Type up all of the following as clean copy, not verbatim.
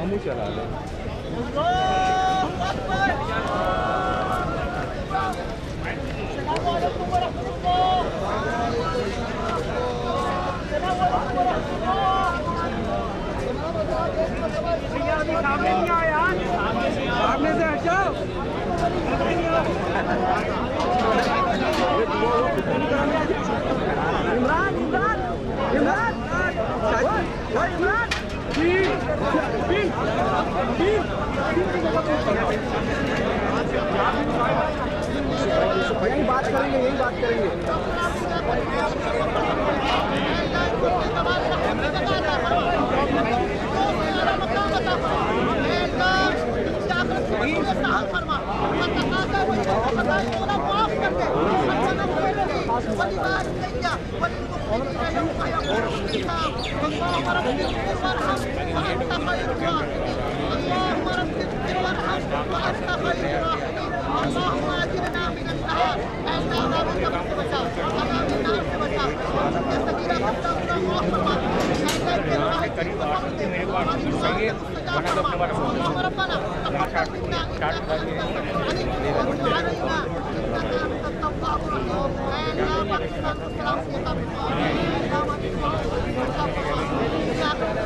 हम चला ले। सामने नहीं आया यार, सामने से हट जाओ। इमरान इमरान इमरान इमरान यही बात करेंगे, यही बात करेंगे।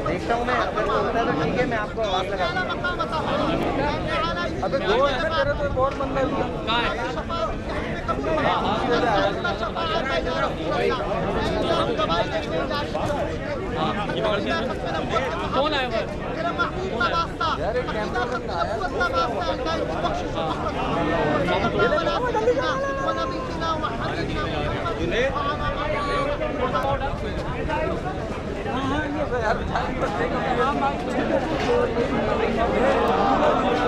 देखता हूँ मैं, अगर होता है तो ठीक है, मैं आपको आवाज लगा अबे दो है ना तेरे तो बहुत बंदा कौन आया यार एक कैमरा बंदा आया